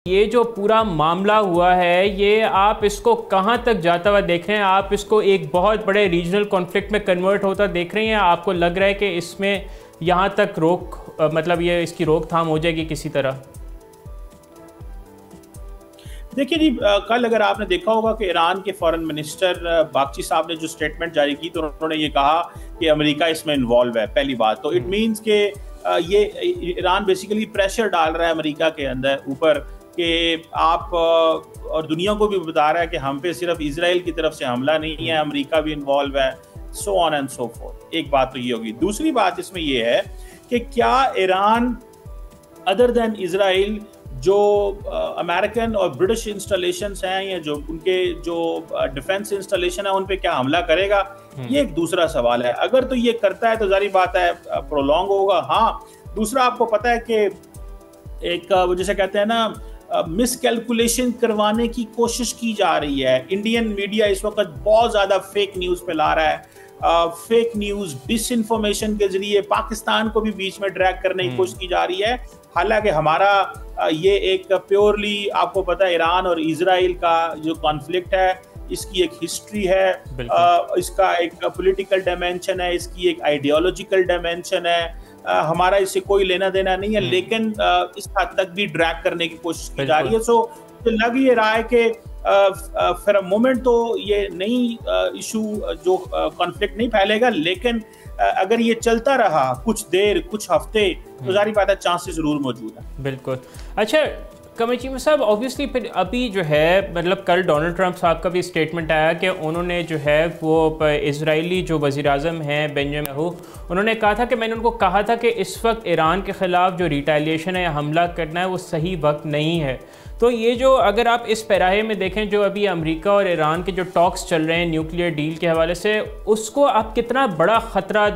ये जो पूरा मामला हुआ है ये आप इसको कहाँ तक जाता हुआ देख रहे हैं? आप इसको एक बहुत बड़े रीजनल कॉन्फ्लिक्ट में कन्वर्ट होता देख रहे हैं? आपको लग रहा है कि इसमें यहाँ तक मतलब ये इसकी रोकथाम हो जाएगी किसी तरह? देखिए जी, कल अगर आपने देखा होगा कि ईरान के फॉरेन मिनिस्टर बागची साहब ने जो स्टेटमेंट जारी की तो उन्होंने ये कहा कि अमेरिका इसमें इन्वॉल्व है। पहली बात तो इट मीन्स के ये ईरान बेसिकली प्रेशर डाल रहा है अमेरिका के अंदर ऊपर कि आप और दुनिया को भी बता रहा है कि हम पे सिर्फ इजराइल की तरफ से हमला नहीं है, अमेरिका भी इन्वॉल्व है, so on and so fourth. एक बात तो ये होगी। दूसरी बात इसमें ये है कि क्या ईरान अदर देन इजराइल जो अमेरिकन और ब्रिटिश इंस्टॉलेशंस हैं या जो उनके जो डिफेंस इंस्टॉलेशन है उन पे क्या हमला करेगा, ये एक दूसरा सवाल है। अगर तो ये करता है तो जारी बात है प्रोलॉन्ग होगा। हाँ, दूसरा आपको पता है कि एक जैसे कहते हैं ना मिसकैलकुलेशन करवाने की कोशिश की जा रही है। इंडियन मीडिया इस वक्त बहुत ज़्यादा फेक न्यूज़ फैला रहा है। फेक न्यूज़ डिसइंफॉर्मेशन के जरिए पाकिस्तान को भी बीच में ड्रैग करने की कोशिश की जा रही है। हालांकि हमारा ये एक प्योरली आपको पता है ईरान और इजराइल का जो कॉन्फ्लिक्ट है इसकी एक हिस्ट्री है, इसका एक पॉलिटिकल डायमेंशन है, इसकी एक आइडियोलॉजिकल डायमेंशन है। हमारा इससे कोई लेना देना नहीं है, लेकिन इस हद तक भी ड्रैग करने की कोशिश की जा रही है। सो लग ये रहा है कि फिर मोमेंट तो ये नई इशू जो कॉन्फ्लिक्ट नहीं फैलेगा, लेकिन अगर ये चलता रहा कुछ देर कुछ हफ्ते तो जारी बात है चांसेस जरूर मौजूद है। बिल्कुल। अच्छा कमर चीमा साहब, ऑब्वियसली फिर अभी जो है मतलब कल डोनाल्ड ट्रंप साहब का भी स्टेटमेंट आया कि उन्होंने जो है वो इजरायली जो वज़ीर आज़म हैं बेंजामिन नेतन्याहू, उन्होंने कहा था कि मैंने उनको कहा था कि इस वक्त ईरान के ख़िलाफ़ जो रिटेलिएशन है या हमला करना है वो सही वक्त नहीं है। तो ये जो अगर आप इस पैराहे में देखें जो अभी अमेरिका और ईरान के जो टॉक्स चल रहे हैं न्यूक्लियर डील के हवाले से, उसको आप कितना बड़ा ख़तरा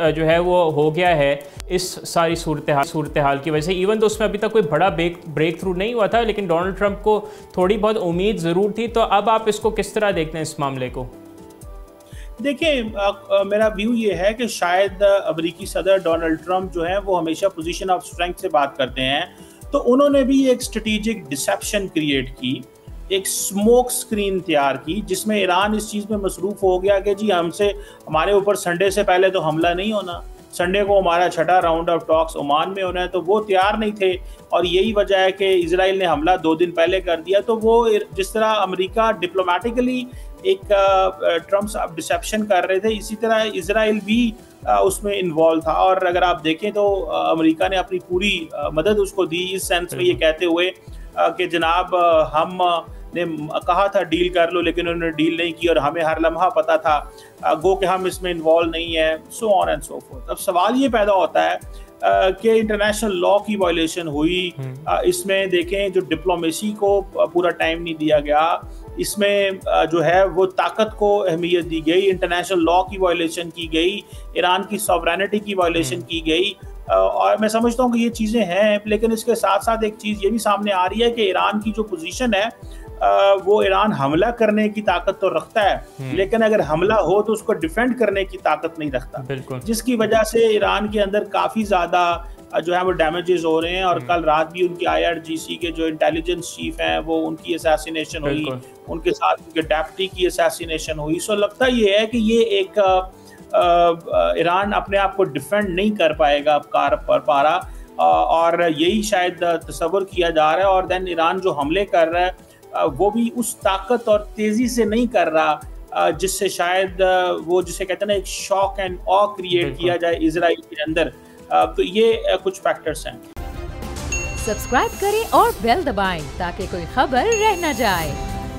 जो है वो हो गया है इस सारी सूरत हाल की वजह से? इवन तो उसमें अभी तक कोई बड़ा ब्रेक थ्रू नहीं हुआ था, लेकिन डोनाल्ड ट्रंप को थोड़ी बहुत उम्मीद ज़रूर थी। तो अब आप इसको किस तरह देखते हैं इस मामले को? देखिए, मेरा व्यू ये है कि शायद अमेरिकी सदर डोनाल्ड ट्रंप जो है वो हमेशा पोजीशन ऑफ स्ट्रेंथ से बात करते हैं, तो उन्होंने भी एक स्ट्रेटेजिक डिसेप्शन क्रिएट की, एक स्मोक स्क्रीन तैयार की जिसमें ईरान इस चीज़ में मसरूफ़ हो गया कि जी हमारे ऊपर संडे से पहले तो हमला नहीं होना, संडे को हमारा छठा राउंड ऑफ टॉक्स ओमान में होना है, तो वो तैयार नहीं थे। और यही वजह है कि इजराइल ने हमला 2 दिन पहले कर दिया। तो वो जिस तरह अमेरिका डिप्लोमेटिकली एक ट्रम्प साहब डिसेप्शन कर रहे थे, इसी तरह इजराइल भी उसमें इन्वॉल्व था। और अगर आप देखें तो अमेरिका ने अपनी पूरी मदद उसको दी, इस सेंस में ये कहते हुए कि जनाब हम ने कहा था डील कर लो, लेकिन उन्होंने डील नहीं की और हमें हर लम्हा पता था गो कि हम इसमें इन्वॉल्व नहीं है, so on and so fourth. अब सवाल ये पैदा होता है कि इंटरनेशनल लॉ की वायलेशन हुई। इसमें देखें जो डिप्लोमेसी को पूरा टाइम नहीं दिया गया, इसमें जो है वो ताकत को अहमियत दी गई, इंटरनेशनल लॉ की वायलेशन की गई, ईरान की सॉवरेनिटी की वायलेशन की गई। और मैं समझता हूँ कि ये चीज़ें हैं, लेकिन इसके साथ साथ एक चीज़ ये भी सामने आ रही है कि ईरान की जो पोजीशन है वो ईरान हमला करने की ताकत तो रखता है, लेकिन अगर हमला हो तो उसको डिफेंड करने की ताकत नहीं रखता, जिसकी वजह से ईरान के अंदर काफ़ी ज़्यादा जो है वो डैमेजेस हो रहे हैं। और कल रात भी उनकी IRGC के जो इंटेलिजेंस चीफ हैं वो उनकी असैसिनेशन हुई, उनके साथ उनके डेप्टी की असैसिनेशन हुई। सो लगता ये है कि ये एक ईरान अपने आप को डिफेंड नहीं कर पाएगा कर पा रहा, और यही शायद तस्वर किया जा रहा है। और देन ईरान जो हमले कर रहा है वो भी उस ताकत और तेजी से नहीं कर रहा जिससे शायद वो जिसे कहते हैं ना एक शॉक एंड ऑ क्रिएट किया जाए इजराइल के अंदर। तो ये कुछ फैक्टर्स हैं। सब्सक्राइब करें और बेल दबाएं ताकि कोई खबर रह न जाए।